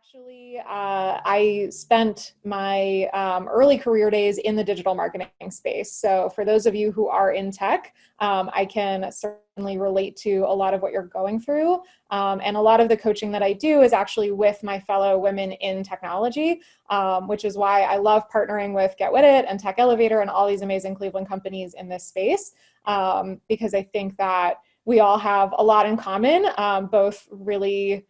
Actually, I spent my early career days in the digital marketing space. So for those of you who are in tech, I can certainly relate to a lot of what you're going through. And a lot of the coaching that I do is actually with my fellow women in technology, which is why I love partnering with getWITit and Tech Elevator and all these amazing Cleveland companies in this space, because I think that we all have a lot in common, both really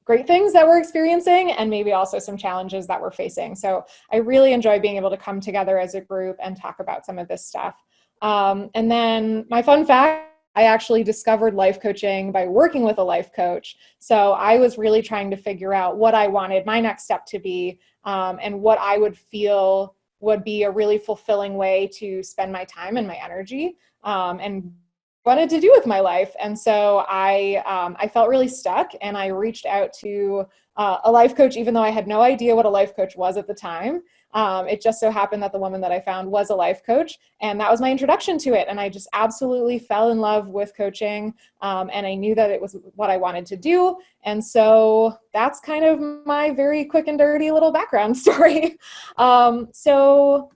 great things that we're experiencing and maybe also some challenges that we're facing. So I really enjoy being able to come together as a group and talk about some of this stuff. And then my fun fact, I actually discovered life coaching by working with a life coach. So I was really trying to figure out what I wanted my next step to be, and what I would feel would be a really fulfilling way to spend my time and my energy, and wanted to do with my life. And so I felt really stuck, and I reached out to a life coach, even though I had no idea what a life coach was at the time. It just so happened that the woman that I found was a life coach, and that was my introduction to it. And I just absolutely fell in love with coaching, and I knew that it was what I wanted to do. And so that's kind of my very quick and dirty little background story. So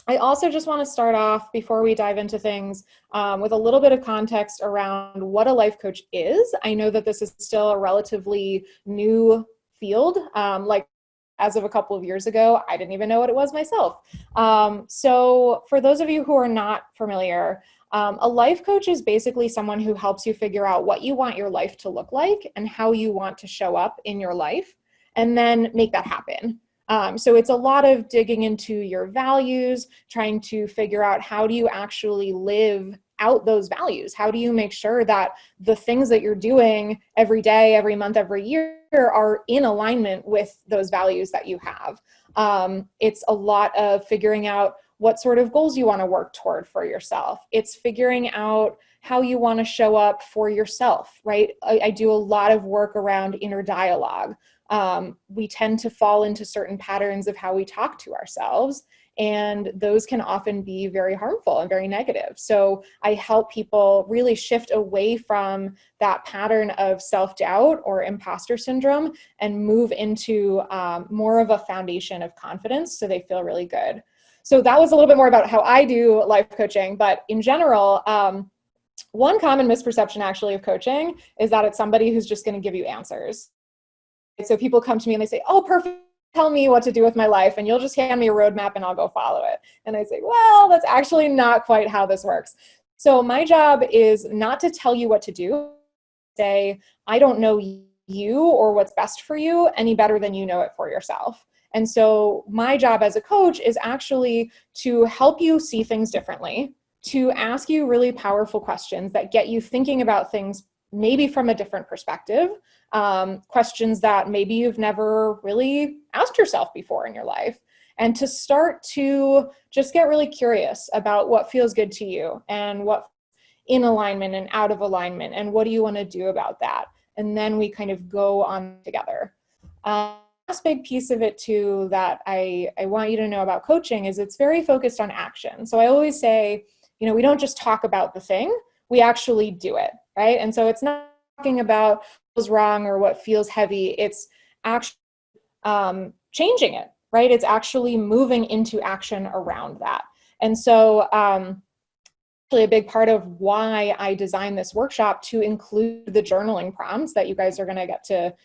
I also just want to start off, before we dive into things, with a little bit of context around what a life coach is. I know that this is still a relatively new field. Like as of a couple of years ago, I didn't even know what it was myself. So for those of you who are not familiar, a life coach is basically someone who helps you figure out what you want your life to look like and how you want to show up in your life, and then make that happen. So it's a lot of digging into your values, trying to figure out how do you actually live out those values? How do you make sure that the things that you're doing every day, every month, every year are in alignment with those values that you have? It's a lot of figuring out what sort of goals you want to work toward for yourself. It's figuring out how you want to show up for yourself, right? I do a lot of work around inner dialogue. We tend to fall into certain patterns of how we talk to ourselves, and those can often be very harmful and very negative. So I help people really shift away from that pattern of self-doubt or imposter syndrome and move into more of a foundation of confidence so they feel really good. So that was a little bit more about how I do life coaching, but in general, one common misperception actually of coaching is that it's somebody who's just going to give you answers. So people come to me and they say, oh, perfect, tell me what to do with my life, and you'll just hand me a roadmap and I'll go follow it. And I say, well, that's actually not quite how this works. So my job is not to tell you what to do. Say, I don't know you or what's best for you any better than you know it for yourself. And so my job as a coach is actually to help you see things differently, to ask you really powerful questions that get you thinking about things maybe from a different perspective, questions that maybe you've never really asked yourself before in your life, and to start to just get really curious about what feels good to you and what in alignment and out of alignment, and what do you want to do about that. And then we kind of go on together. Last big piece of it too that I want you to know about coaching is it's very focused on action. So I always say, you know, we don't just talk about the thing, we actually do it, right? And so it's not talking about what's wrong or what feels heavy, it's actually changing it, right? It's actually moving into action around that. And so actually a big part of why I designed this workshop to include the journaling prompts that you guys are going to get to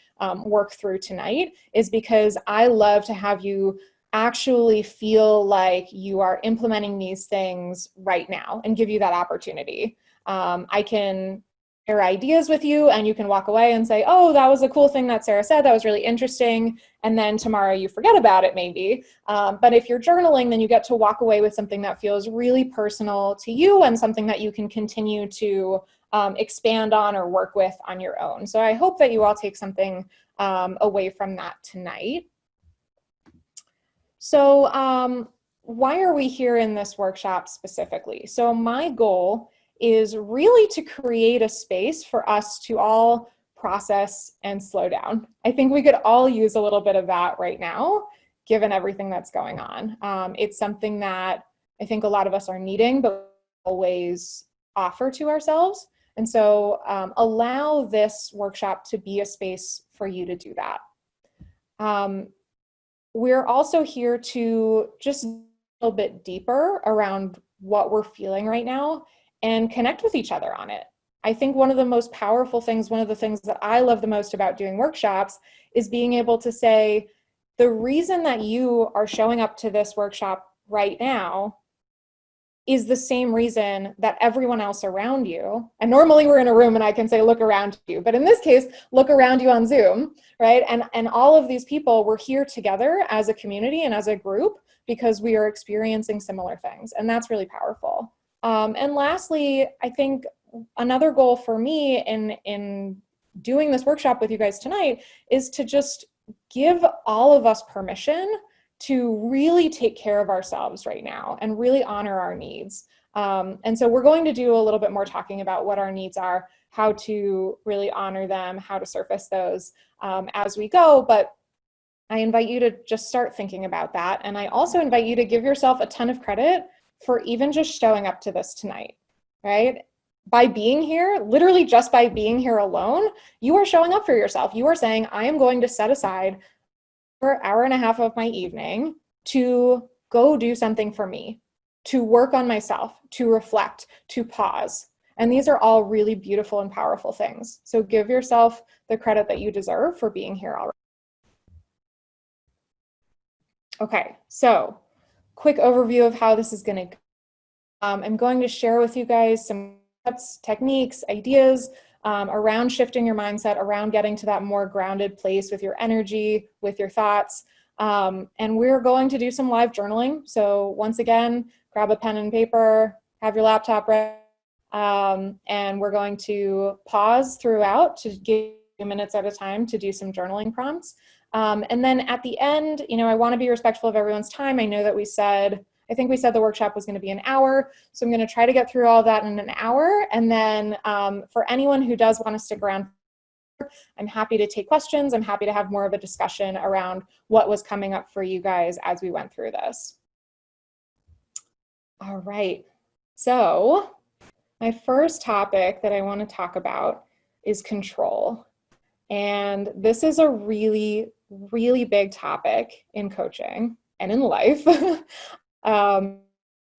work through tonight is because I love to have you actually feel like you are implementing these things right now and give you that opportunity. I can share ideas with you and you can walk away and say, oh, that was a cool thing that Sarah said, that was really interesting. And then tomorrow you forget about it maybe. But if you're journaling, then you get to walk away with something that feels really personal to you and something that you can continue to expand on or work with on your own. So I hope that you all take something away from that tonight. So why are we here in this workshop specifically? So my goal is really to create a space for us to all process and slow down. I think we could all use a little bit of that right now, given everything that's going on. It's something that I think a lot of us are needing, but always offer to ourselves. And so allow this workshop to be a space for you to do that. We're also here to just a little bit deeper around what we're feeling right now and connect with each other on it. I think one of the most powerful things, one of the things that I love the most about doing workshops is being able to say, the reason that you are showing up to this workshop right now is the same reason that everyone else around you, and normally we're in a room and I can say, look around you, but in this case, look around you on Zoom, right? And all of these people, we're here together as a community and as a group because we are experiencing similar things, and that's really powerful. And lastly, I think another goal for me in doing this workshop with you guys tonight is to just give all of us permission to really take care of ourselves right now and really honor our needs. And so we're going to do a little bit more talking about what our needs are, how to really honor them, how to surface those as we go. But I invite you to just start thinking about that. And I also invite you to give yourself a ton of credit for even just showing up to this tonight, right? By being here, literally just by being here alone, you are showing up for yourself. You are saying, I am going to set aside an hour and a half of my evening to go do something for me, to work on myself, to reflect, to pause. And these are all really beautiful and powerful things. So give yourself the credit that you deserve for being here already. Okay, so quick overview of how this is going to go. I'm going to share with you guys some tips, techniques, ideas around shifting your mindset, around getting to that more grounded place with your energy, with your thoughts. And we're going to do some live journaling. So once again, grab a pen and paper, have your laptop ready, and we're going to pause throughout to give you minutes at a time to do some journaling prompts. And then at the end, I want to be respectful of everyone's time. I know that I think we said the workshop was going to be an hour. So I'm going to try to get through all that in an hour. And then for anyone who does want to stick around, I'm happy to take questions. I'm happy to have more of a discussion around what was coming up for you guys as we went through this. All right. So my first topic that I want to talk about is control. And this is a really, really big topic in coaching and in life.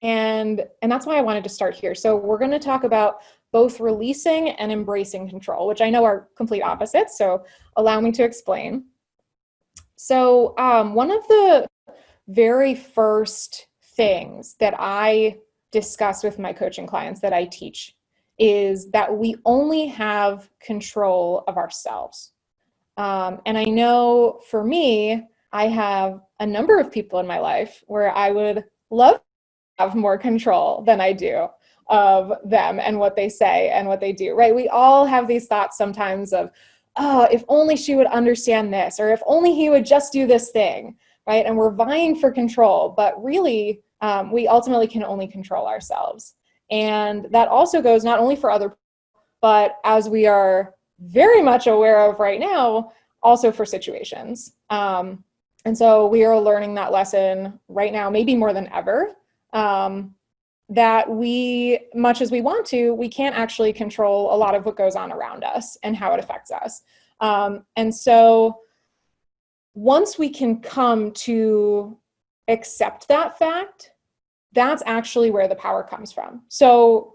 And that's why I wanted to start here. So we're going to talk about both releasing and embracing control, which I know are complete opposites. So allow me to explain. So one of the very first things that I discuss with my coaching clients that I teach is that we only have control of ourselves. And I know for me, I have a number of people in my life where I would love to have more control than I do of them and what they say and what they do, right? We all have these thoughts sometimes of, oh, if only she would understand this, or if only he would just do this thing, right? And we're vying for control, but really, we ultimately can only control ourselves. And that also goes not only for other people, but as we are very much aware of right now, also for situations. And so we are learning that lesson right now, maybe more than ever, that we, much as we want to, we can't actually control a lot of what goes on around us and how it affects us. And so once we can come to accept that fact, that's actually where the power comes from. So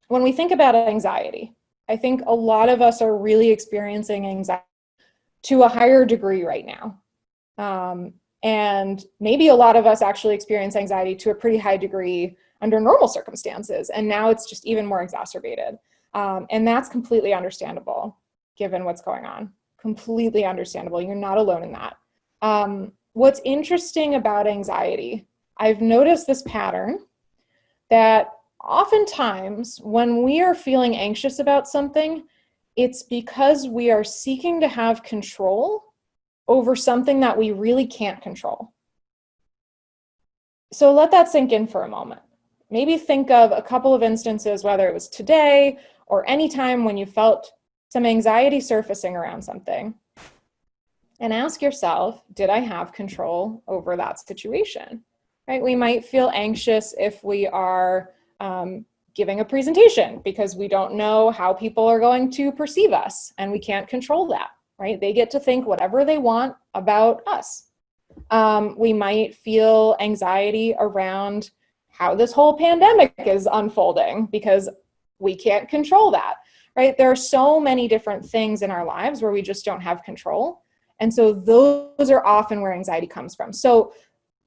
when we think about anxiety, I think a lot of us are really experiencing anxiety to a higher degree right now. And maybe a lot of us actually experience anxiety to a pretty high degree under normal circumstances. And now it's just even more exacerbated. And that's completely understandable given what's going on. Completely understandable. You're not alone in that. What's interesting about anxiety, I've noticed this pattern that oftentimes when we are feeling anxious about something, it's because we are seeking to have control over something that we really can't control. So let that sink in for a moment. Maybe think of a couple of instances, whether it was today or any time when you felt some anxiety surfacing around something, and ask yourself, did I have control over that situation? Right? We might feel anxious if we are giving a presentation because we don't know how people are going to perceive us and we can't control that, right? They get to think whatever they want about us. We might feel anxiety around how this whole pandemic is unfolding because we can't control that, right? There are so many different things in our lives where we just don't have control. And so those are often where anxiety comes from. So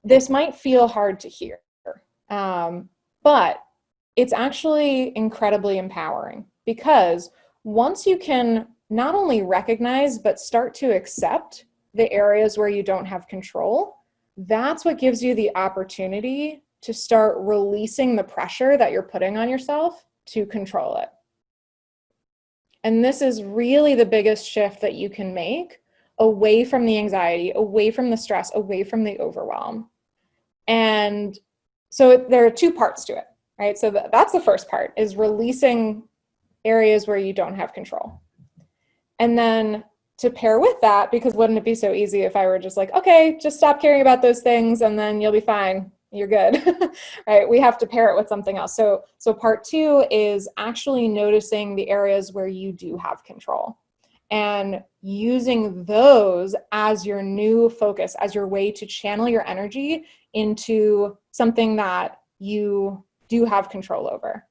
this might feel hard to hear, but it's actually incredibly empowering, because once you can not only recognize, but start to accept the areas where you don't have control, that's what gives you the opportunity to start releasing the pressure that you're putting on yourself to control it. And this is really the biggest shift that you can make away from the anxiety, away from the stress, away from the overwhelm. And so there are two parts to it, right? So that's the first part, is releasing areas where you don't have control. And then to pair with that, because wouldn't it be so easy if I were just like, okay, just stop caring about those things and then you'll be fine, you're good, right? We have to pair it with something else. So part two is actually noticing the areas where you do have control and using those as your new focus, as your way to channel your energy into something that you do have control over.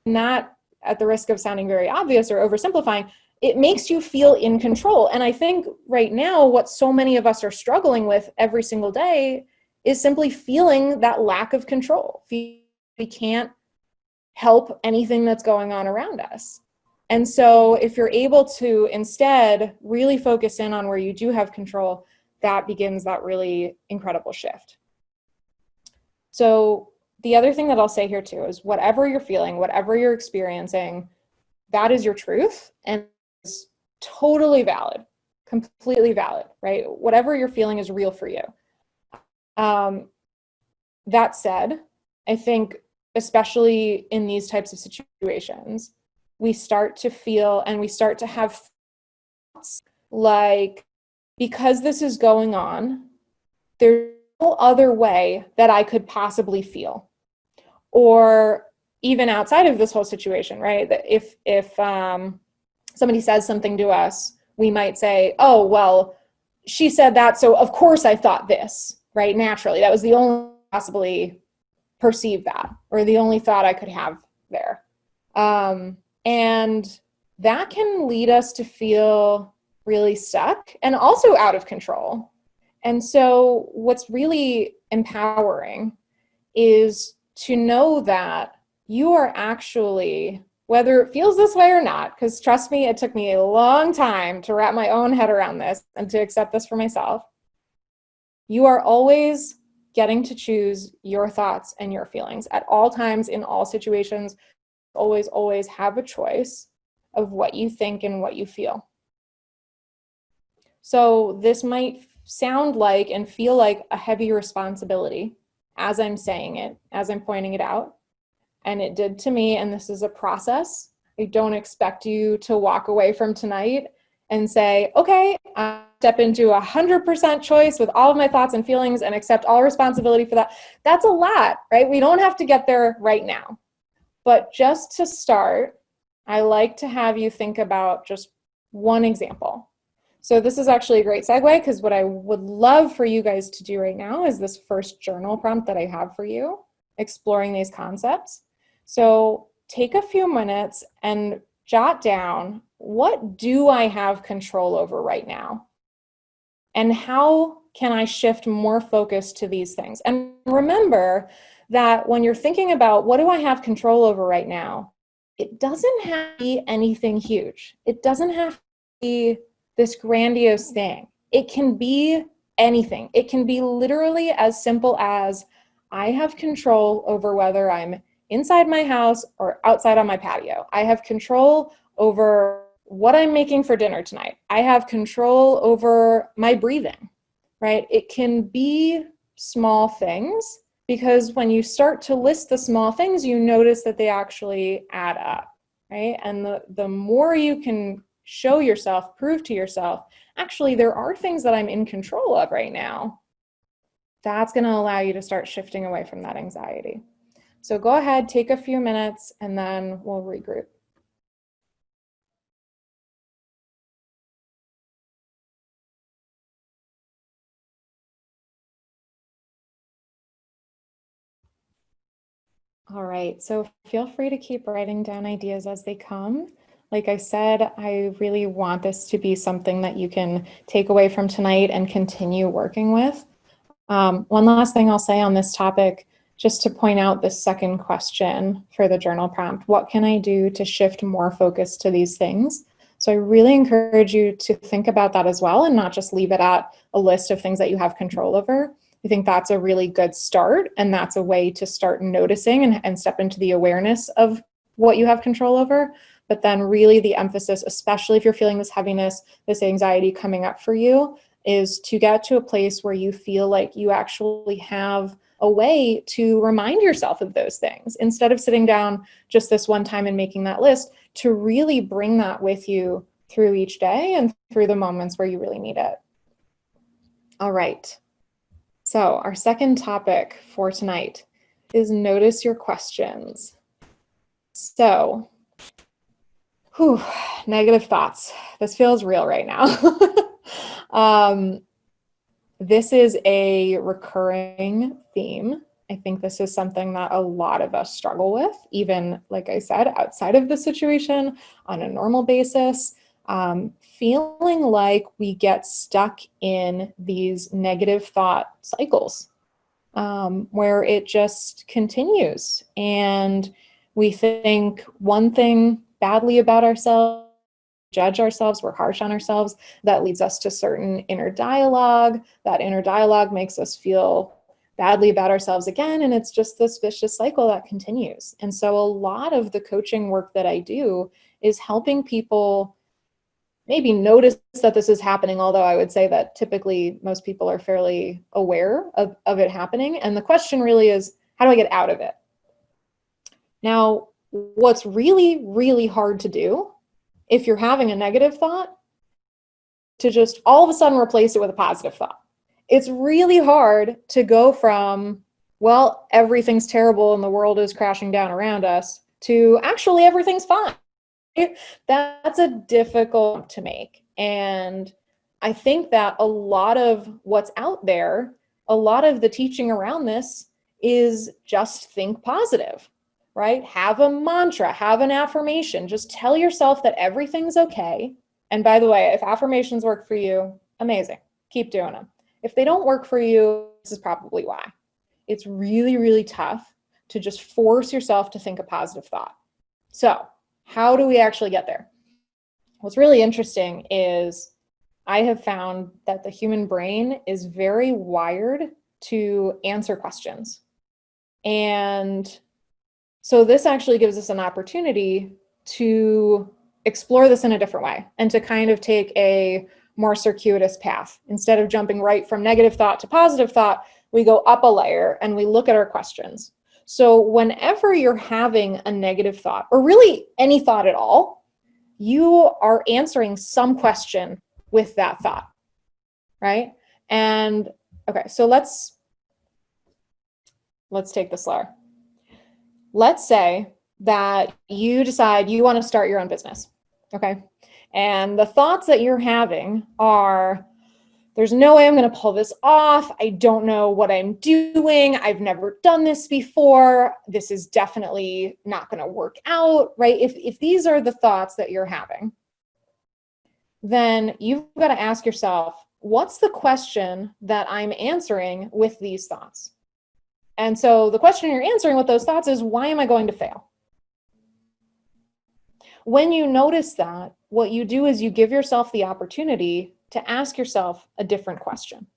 And that, at the risk of sounding very obvious or oversimplifying, it makes you feel in control. And I think right now, what so many of us are struggling with every single day is simply feeling that lack of control. We can't help anything that's going on around us. And so if you're able to instead really focus in on where you do have control, that begins that really incredible shift. So the other thing that I'll say here too is whatever you're feeling, whatever you're experiencing, that is your truth and it's totally valid, completely valid, right? Whatever you're feeling is real for you. That said, I think especially in these types of situations, we start to feel and we start to have thoughts like, because this is going on, there's no other way that I could possibly feel. Or even outside of this whole situation, right? That if somebody says something to us, we might say, oh, well, she said that, so of course I thought this, right? Naturally, that was the only possibly perceive that, or the only thought I could have there. And that can lead us to feel really stuck and also out of control. And so what's really empowering is to know that you are actually, whether it feels this way or not, because trust me, it took me a long time to wrap my own head around this and to accept this for myself, you are always getting to choose your thoughts and your feelings at all times, in all situations. Always have a choice of what you think and what you feel. So this might sound like and feel like a heavy responsibility as I'm saying it, as I'm pointing it out. And it did to me, and this is a process. I don't expect you to walk away from tonight and say, okay, I step into 100% choice with all of my thoughts and feelings and accept all responsibility for that. That's a lot, right? We don't have to get there right now. But just to start, I like to have you think about just one example. So this is actually a great segue, because what I would love for you guys to do right now is this first journal prompt that I have for you, exploring these concepts. So take a few minutes and jot down, what do I have control over right now? And how can I shift more focus to these things? And remember that when you're thinking about what do I have control over right now, it doesn't have to be anything huge. It doesn't have to be this grandiose thing. It can be anything. It can be literally as simple as I have control over whether I'm inside my house or outside on my patio. I have control over what I'm making for dinner tonight. I have control over my breathing, right? It can be small things, because when you start to list the small things, you notice that they actually add up, right? And the more you can show yourself, prove to yourself, actually, there are things that I'm in control of right now, that's going to allow you to start shifting away from that anxiety. So go ahead, take a few minutes, and then we'll regroup. All right, so feel free to keep writing down ideas as they come. Like I said, I really want this to be something that you can take away from tonight and continue working with. One last thing I'll say on this topic, just to point out the second question for the journal prompt, what can I do to shift more focus to these things? So I really encourage you to think about that as well and not just leave it at a list of things that you have control over. I think that's a really good start, and that's a way to start noticing and step into the awareness of what you have control over. But then really the emphasis, especially if you're feeling this heaviness, this anxiety coming up for you, is to get to a place where you feel like you actually have a way to remind yourself of those things instead of sitting down just this one time and making that list, to really bring that with you through each day and through the moments where you really need it. All right. So our second topic for tonight is notice your questions. So, negative thoughts. This feels real right now. This is a recurring theme. I think this is something that a lot of us struggle with, even, like I said, outside of the situation on a normal basis. Feeling like we get stuck in these negative thought cycles where it just continues and we think one thing badly about ourselves, judge ourselves, we're harsh on ourselves. That leads us to certain inner dialogue. That inner dialogue makes us feel badly about ourselves again. And it's just this vicious cycle that continues. And so a lot of the coaching work that I do is helping people maybe notice that this is happening, although I would say that typically most people are fairly aware of it happening. And the question really is, how do I get out of it? Now, what's really, really hard to do if you're having a negative thought, to just all of a sudden replace it with a positive thought. It's really hard to go from, well, everything's terrible and the world is crashing down around us, to actually everything's fine. That's a difficult to make. And I think that a lot of what's out there, a lot of the teaching around this is just think positive, right? Have a mantra, have an affirmation, just tell yourself that everything's okay. And by the way, if affirmations work for you, amazing, keep doing them. If they don't work for you, this is probably why. It's really, really tough to just force yourself to think a positive thought. So how do we actually get there? What's really interesting is I have found that the human brain is very wired to answer questions. And so this actually gives us an opportunity to explore this in a different way and to kind of take a more circuitous path. Instead of jumping right from negative thought to positive thought, we go up a layer and we look at our questions. So whenever you're having a negative thought, or really any thought at all, you are answering some question with that thought, right? And okay, so let's take this slower. Let's say that you decide you want to start your own business, okay? And the thoughts that you're having are, there's no way I'm going to pull this off. I don't know what I'm doing. I've never done this before. This is definitely not going to work out, right? If these are the thoughts that you're having, then you've got to ask yourself, what's the question that I'm answering with these thoughts? And so the question you're answering with those thoughts is, why am I going to fail? When you notice that, what you do is you give yourself the opportunity to ask yourself a different question.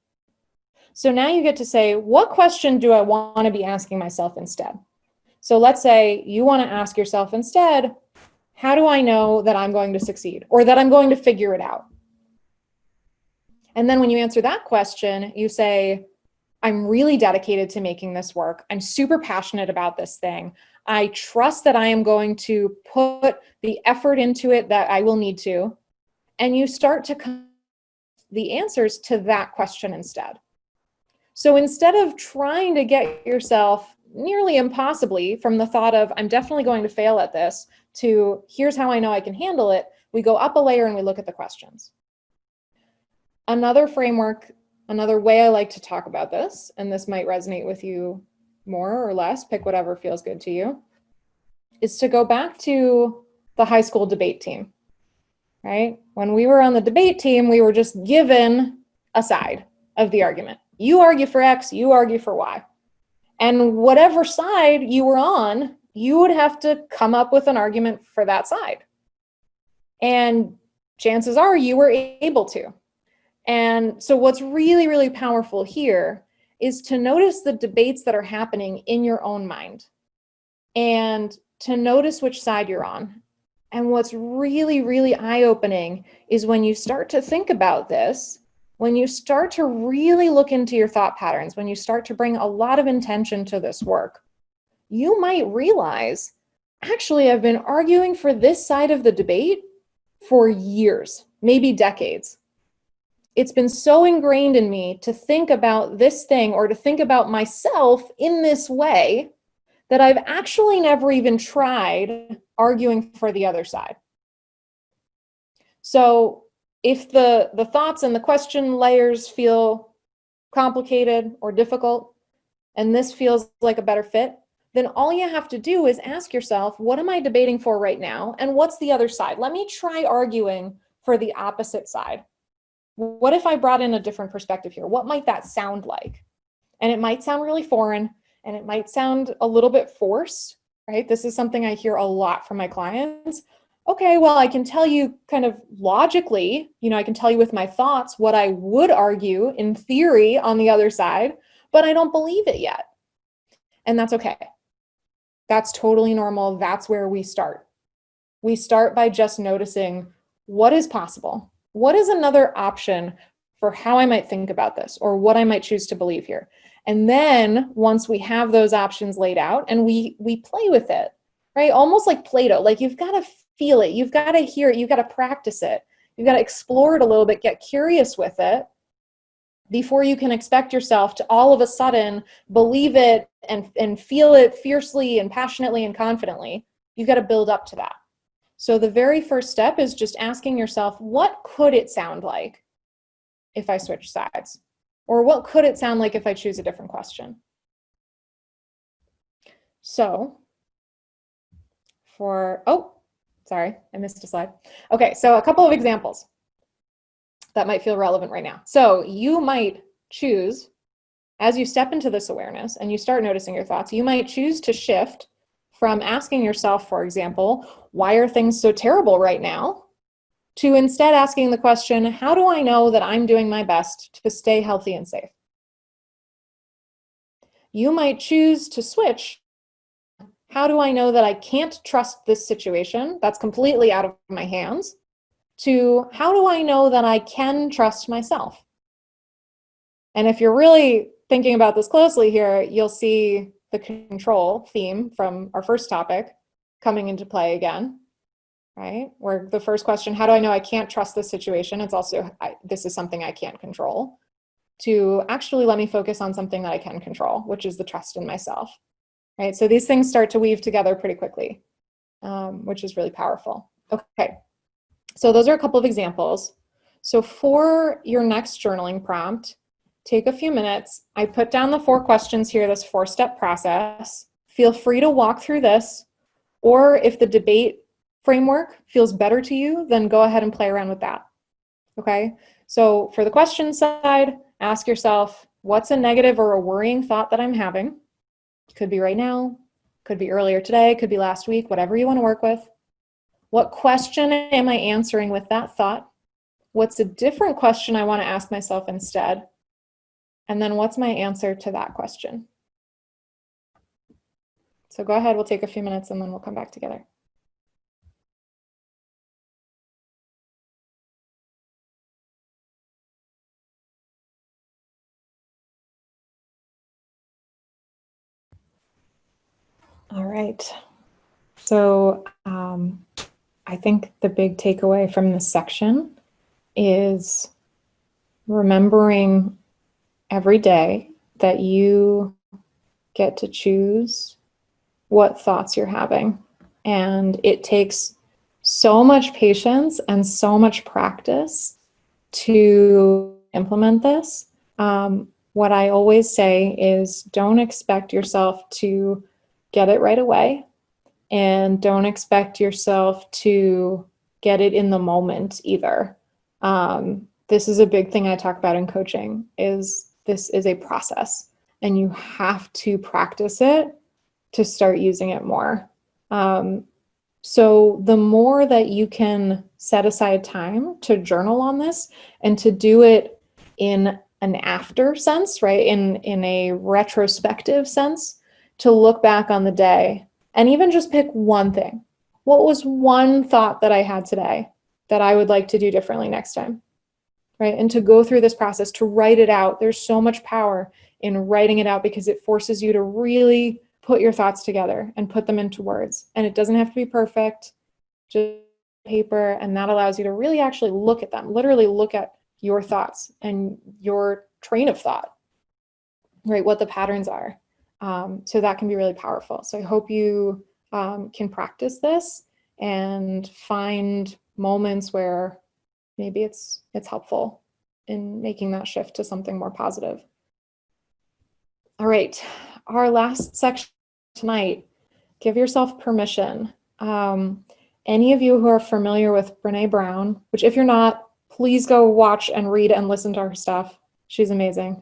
So now you get to say, what question do I want to be asking myself instead? So let's say you want to ask yourself instead, how do I know that I'm going to succeed or that I'm going to figure it out? And then when you answer that question, you say, I'm really dedicated to making this work. I'm super passionate about this thing. I trust that I am going to put the effort into it that I will need to. And you start to come the answers to that question instead. So instead of trying to get yourself nearly impossibly from the thought of, I'm definitely going to fail at this, to here's how I know I can handle it, we go up a layer and we look at the questions. Another framework, another way I like to talk about this, and this might resonate with you more or less, pick whatever feels good to you, is to go back to the high school debate team, right? When we were on the debate team, we were just given a side of the argument. You argue for X, you argue for Y. And whatever side you were on, you would have to come up with an argument for that side. And chances are you were able to. And so what's really, really powerful here is to notice the debates that are happening in your own mind and to notice which side you're on. And what's really, really eye-opening is when you start to think about this, when you start to really look into your thought patterns, when you start to bring a lot of intention to this work, you might realize, actually, I've been arguing for this side of the debate for years, maybe decades. It's been so ingrained in me to think about this thing or to think about myself in this way that I've actually never even tried arguing for the other side. So if the thoughts and the question layers feel complicated or difficult, and this feels like a better fit, then all you have to do is ask yourself, what am I debating for right now? And what's the other side? Let me try arguing for the opposite side. What if I brought in a different perspective here? What might that sound like? And it might sound really foreign, and it might sound a little bit forced, right? This is something I hear a lot from my clients. Okay, well, I can tell you kind of logically, I can tell you with my thoughts what I would argue in theory on the other side, but I don't believe it yet. And that's okay. That's totally normal. That's where we start. We start by just noticing what is possible. What is another option for how I might think about this or what I might choose to believe here? And then once we have those options laid out and we play with it, right? Almost like Play-Doh, like you've got to feel it, you've got to hear it, you've got to practice it, you've got to explore it a little bit, get curious with it before you can expect yourself to all of a sudden believe it and feel it fiercely and passionately and confidently. You've got to build up to that. So the very first step is just asking yourself, what could it sound like if I switch sides? Or what could it sound like if I choose a different question? So sorry, I missed a slide. Okay, so a couple of examples that might feel relevant right now. So you might choose, as you step into this awareness and you start noticing your thoughts, you might choose to shift from asking yourself, for example, why are things so terrible right now? To instead asking the question, how do I know that I'm doing my best to stay healthy and safe? You might choose to switch, how do I know that I can't trust this situation that's completely out of my hands, to how do I know that I can trust myself? And if you're really thinking about this closely here, you'll see the control theme from our first topic coming into play again, right? Where the first question, how do I know I can't trust this situation? It's also, this is something I can't control. To actually let me focus on something that I can control, which is the trust in myself, right? So these things start to weave together pretty quickly, which is really powerful. Okay, so those are a couple of examples. So for your next journaling prompt, take a few minutes. I put down the 4 questions here, this 4-step process. Feel free to walk through this, or if the debate framework feels better to you, then go ahead and play around with that, okay? So for the question side, ask yourself, what's a negative or a worrying thought that I'm having? Could be right now, could be earlier today, could be last week, whatever you want to work with. What question am I answering with that thought? What's a different question I want to ask myself instead? And then what's my answer to that question? So go ahead, we'll take a few minutes and then we'll come back together. All right. So I think the big takeaway from this section is remembering every day that you get to choose what thoughts you're having. And it takes so much patience and so much practice to implement this. what I always say is don't expect yourself to get it right away, and don't expect yourself to get it in the moment either. This is a big thing I talk about in coaching, is this is a process, and you have to practice it to start using it more. So the more that you can set aside time to journal on this and to do it in an after sense, right? In a retrospective sense, to look back on the day and even just pick one thing. What was one thought that I had today that I would like to do differently next time, right? And to go through this process, to write it out. There's so much power in writing it out because it forces you to really put your thoughts together and put them into words. And it doesn't have to be perfect, just paper, and that allows you to really actually look at them, literally look at your thoughts and your train of thought, right? What the patterns are. So that can be really powerful. So I hope you can practice this and find moments where maybe it's helpful in making that shift to something more positive. All right, our last section tonight, give yourself permission. Any of you who are familiar with Brene Brown, which if you're not, please go watch and read and listen to her stuff. She's amazing.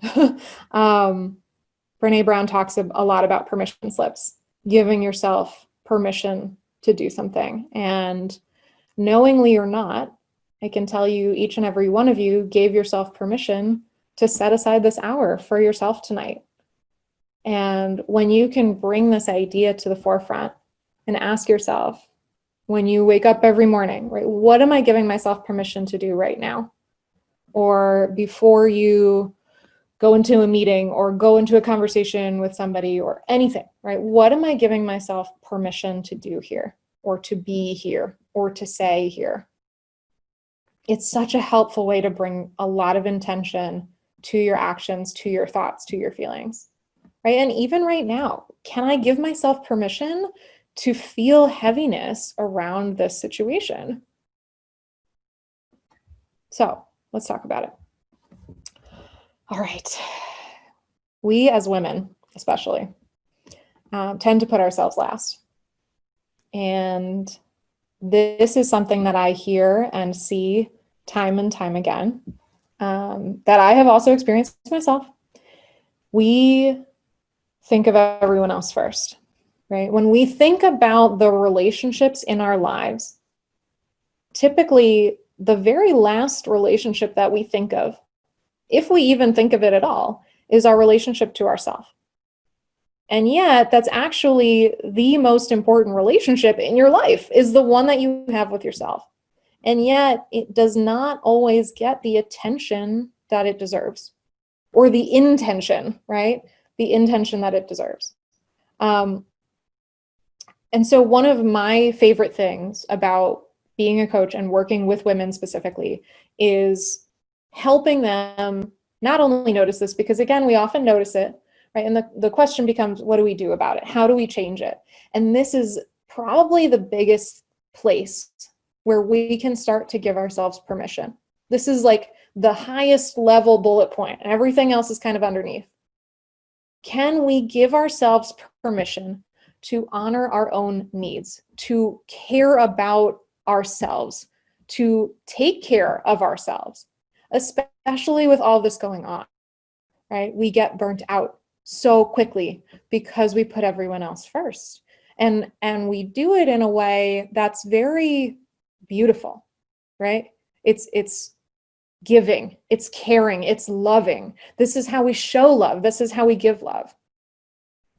Brene Brown talks a lot about permission slips, giving yourself permission to do something. And knowingly or not, I can tell you each and every one of you gave yourself permission to set aside this hour for yourself tonight. And when you can bring this idea to the forefront and ask yourself, when you wake up every morning, right, what am I giving myself permission to do right now? Or before you go into a meeting or go into a conversation with somebody or anything, right? What am I giving myself permission to do here, or to be here, or to say here? It's such a helpful way to bring a lot of intention to your actions, to your thoughts, to your feelings, right? And even right now, can I give myself permission to feel heaviness around this situation? So let's talk about it. All right. We as women, especially, tend to put ourselves last. And this is something that I hear and see time and time again, that I have also experienced myself. We think of everyone else first, right? When we think about the relationships in our lives, typically the very last relationship that we think of, if we even think of it at all, is our relationship to ourselves. And yet that's actually the most important relationship in your life, is the one that you have with yourself. And yet it does not always get the attention that it deserves, or the intention, right? The intention that it deserves. And so one of my favorite things about being a coach and working with women specifically is helping them not only notice this, because again, we often notice it, right? And the question becomes, what do we do about it? How do we change it? And this is probably the biggest place where we can start to give ourselves permission. This is like the highest level bullet point, and everything else is kind of underneath. Can we give ourselves permission to honor our own needs, to care about ourselves, to take care of ourselves, especially with all this going on, right? We get burnt out so quickly because we put everyone else first. And we do it in a way that's very beautiful, right? It's giving, it's caring, it's loving. This is how we show love. This is how we give love.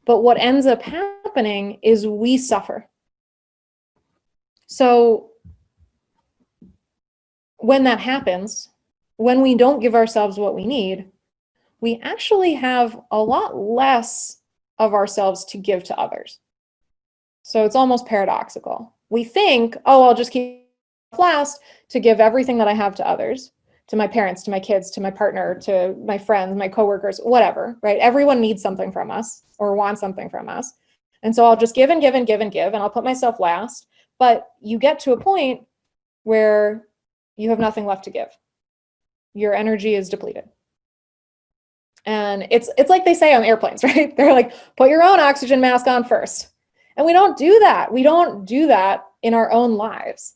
But what ends up happening is we suffer. So when that happens, when we don't give ourselves what we need, we actually have a lot less of ourselves to give to others. So it's almost paradoxical. We think, oh, I'll just keep last to give everything that I have to others, to my parents, to my kids, to my partner, to my friends, my coworkers, whatever, right? Everyone needs something from us or wants something from us. And so I'll just give and give and give and give, and I'll put myself last. But you get to a point where you have nothing left to give. Your energy is depleted. And it's like they say on airplanes, right? They're like, put your own oxygen mask on first. And we don't do that. We don't do that in our own lives.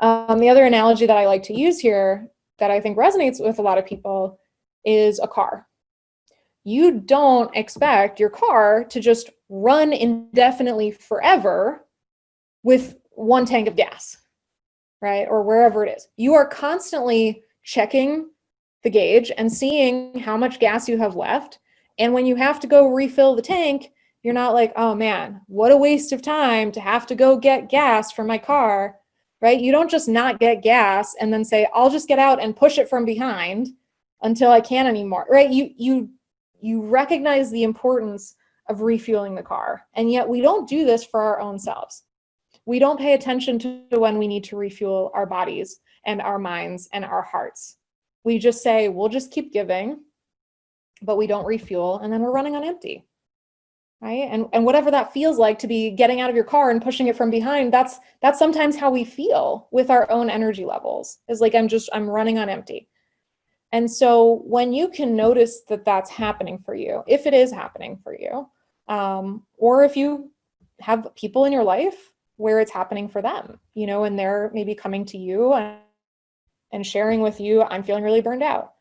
The other analogy that I like to use here that I think resonates with a lot of people is a car. You don't expect your car to just run indefinitely forever with one tank of gas, right? Or wherever it is. You are constantly checking the gauge and seeing how much gas you have left. And when you have to go refill the tank, you're not like, oh man, what a waste of time to have to go get gas for my car, right? You don't just not get gas and then say, I'll just get out and push it from behind until I can't anymore, right? You recognize the importance of refueling the car. And yet we don't do this for our own selves. We don't pay attention to when we need to refuel our bodies and our minds and our hearts. We just say, we'll just keep giving, but we don't refuel, and then we're running on empty, right? And whatever that feels like to be getting out of your car and pushing it from behind, that's sometimes how we feel with our own energy levels, is like, I'm running on empty. And so when you can notice that that's happening for you, if it is happening for you, or if you have people in your life where it's happening for them, and they're maybe coming to you and sharing with you, I'm feeling really burned out.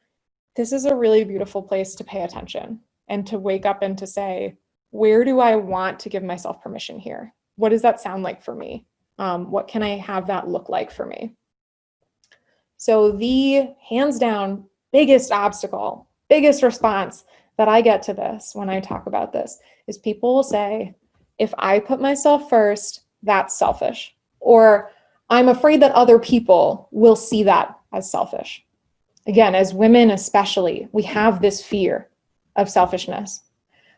This is a really beautiful place to pay attention and to wake up and to say, where do I want to give myself permission here? What does that sound like for me? What can I have that look like for me? So the hands down biggest obstacle, biggest response that I get to this when I talk about this is people will say, if I put myself first, that's selfish. Or I'm afraid that other people will see that as selfish. Again, as women especially, we have this fear of selfishness.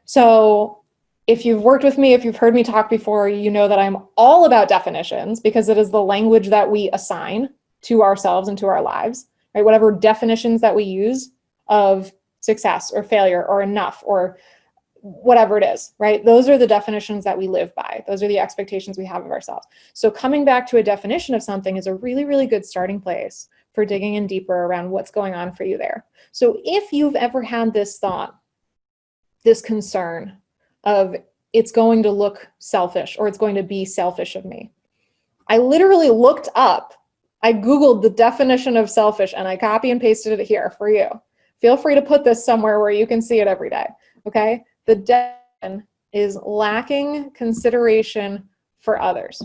So if you've worked with me, if you've heard me talk before, you know that I'm all about definitions because it is the language that we assign to ourselves and to our lives, right? Whatever definitions that we use of success or failure or enough or whatever it is, right? Those are the definitions that we live by. Those are the expectations we have of ourselves. So coming back to a definition of something is a really, really good starting place for digging in deeper around what's going on for you there. So if you've ever had this thought, this concern of it's going to look selfish or it's going to be selfish of me, I literally looked up, I Googled the definition of selfish and I copy and pasted it here for you. Feel free to put this somewhere where you can see it every day, okay? The definition is lacking consideration for others.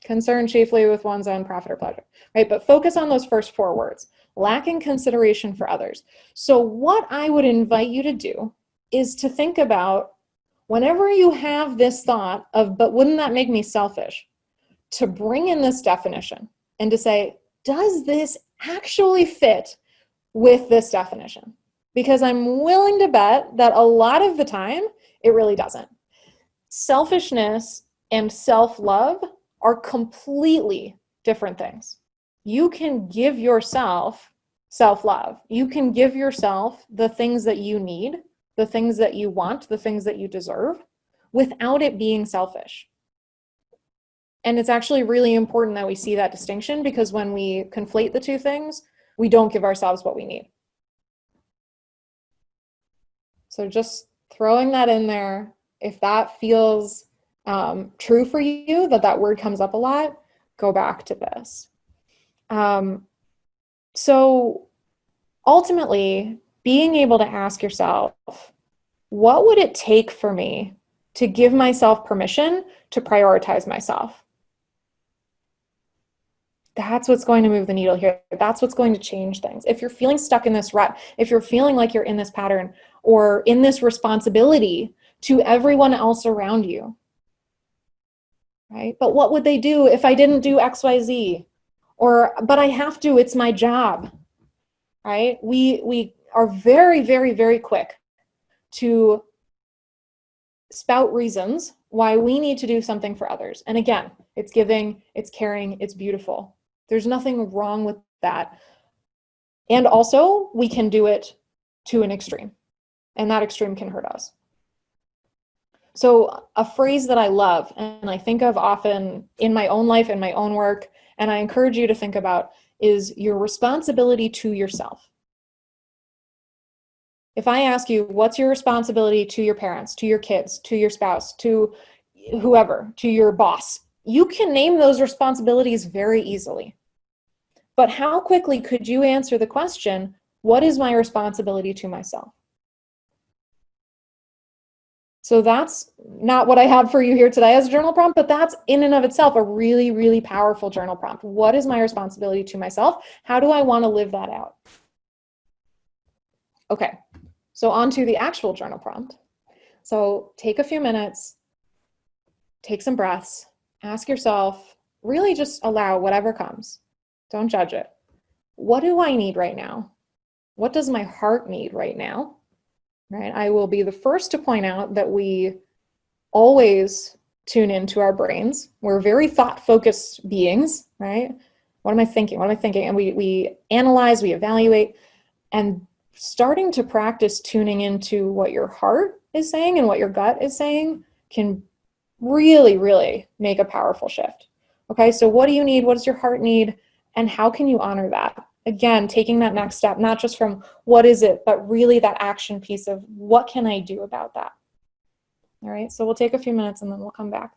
Concerned chiefly with one's own profit or pleasure, right? But focus on those first 4 words, lacking consideration for others. So what I would invite you to do is to think about whenever you have this thought of, but wouldn't that make me selfish? To bring in this definition and to say, does this actually fit with this definition? Because I'm willing to bet that a lot of the time, it really doesn't. Selfishness and self-love are completely different things. You can give yourself self-love. You can give yourself the things that you need, the things that you want, the things that you deserve, without it being selfish. And it's actually really important that we see that distinction, because when we conflate the two things, we don't give ourselves what we need. So just throwing that in there, if that feels true for you, that word comes up a lot, go back to this. So ultimately, being able to ask yourself, what would it take for me to give myself permission to prioritize myself? That's what's going to move the needle here. That's what's going to change things. If you're feeling stuck in this rut, if you're feeling like you're in this pattern or in this responsibility to everyone else around you, right? But what would they do if I didn't do X, Y, Z? Or, but I have to, it's my job, right? We are very, very, very quick to spout reasons why we need to do something for others. And again, it's giving, it's caring, it's beautiful. There's nothing wrong with that. And also, we can do it to an extreme, and that extreme can hurt us. So a phrase that I love and I think of often in my own life, in my own work, and I encourage you to think about, is your responsibility to yourself. If I ask you, what's your responsibility to your parents, to your kids, to your spouse, to whoever, to your boss, you can name those responsibilities very easily. But how quickly could you answer the question, what is my responsibility to myself? So that's not what I have for you here today as a journal prompt, but that's in and of itself a really, really powerful journal prompt. What is my responsibility to myself? How do I want to live that out? Okay, so on to the actual journal prompt. So take a few minutes, take some breaths, ask yourself, really just allow whatever comes. Don't judge it. What do I need right now? What does my heart need right now? Right? I will be the first to point out that we always tune into our brains. We're very thought-focused beings, right? What am I thinking? What am I thinking? And we analyze, we evaluate, and starting to practice tuning into what your heart is saying and what your gut is saying can really, really make a powerful shift. Okay, so what do you need? What does your heart need? And how can you honor that? Again, taking that next step, not just from what is it, but really that action piece of what can I do about that? All right, so we'll take a few minutes and then we'll come back.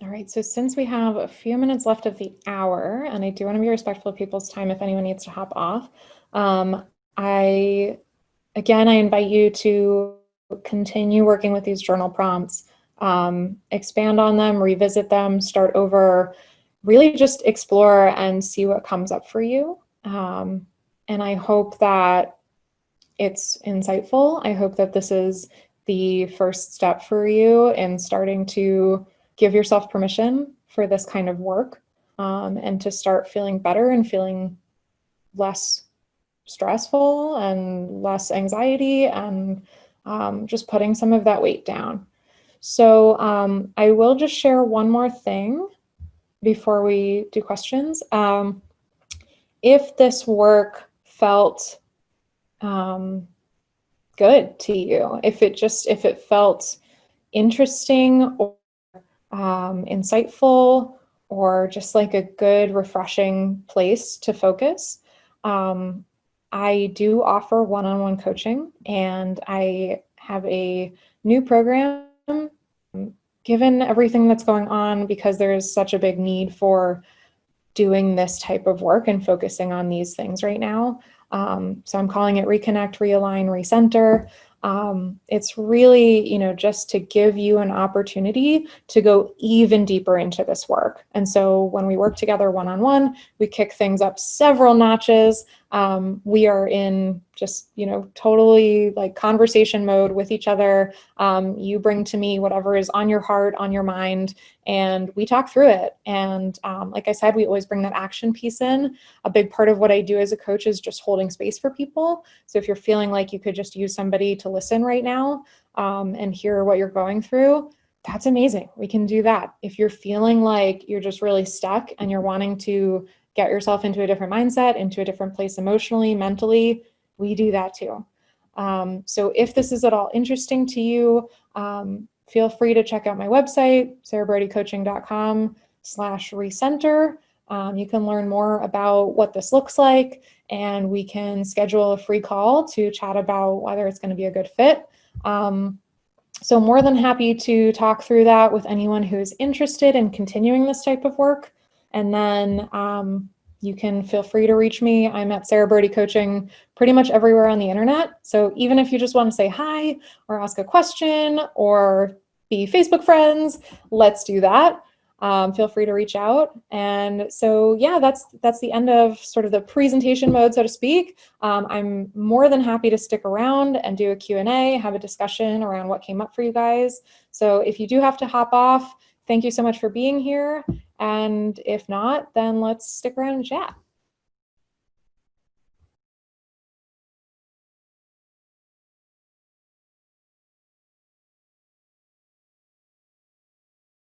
All right, so since we have a few minutes left of the hour, and I do want to be respectful of people's time if anyone needs to hop off, I invite you to continue working with these journal prompts, expand on them, revisit them, start over, really just explore and see what comes up for you. And I hope that it's insightful. I hope that this is the first step for you in starting to give yourself permission for this kind of work, and to start feeling better and feeling less stressful and less anxiety, and just putting some of that weight down. So I will just share one more thing before we do questions. If this work felt good to you, if it felt interesting or insightful, or just like a good, refreshing place to focus, I do offer one-on-one coaching, and I have a new program. Given everything that's going on, because there is such a big need for doing this type of work and focusing on these things right now. So I'm calling it Reconnect, Realign, Recenter. It's really, just to give you an opportunity to go even deeper into this work. And so when we work together one-on-one, we kick things up several notches. We are in just, totally like conversation mode with each other. You bring to me whatever is on your heart, on your mind, and we talk through it. And like I said, we always bring that action piece in. A big part of what I do as a coach is just holding space for people. So if you're feeling like you could just use somebody to listen right now, and hear what you're going through, that's amazing. We can do that. If you're feeling like you're just really stuck and you're wanting to get yourself into a different mindset, into a different place emotionally, mentally, we do that too. So if this is at all interesting to you, feel free to check out my website, sarahbrodycoaching.com/recenter. You can learn more about what this looks like, and we can schedule a free call to chat about whether it's going to be a good fit. So more than happy to talk through that with anyone who's interested in continuing this type of work. And then you can feel free to reach me. I'm at Sarah Brody Coaching pretty much everywhere on the internet. So even if you just want to say hi or ask a question or be Facebook friends, let's do that. Feel free to reach out. And so, yeah, that's the end of sort of the presentation mode, so to speak. I'm more than happy to stick around and do a Q&A, have a discussion around what came up for you guys. So if you do have to hop off, thank you so much for being here. And if not, then let's stick around and chat.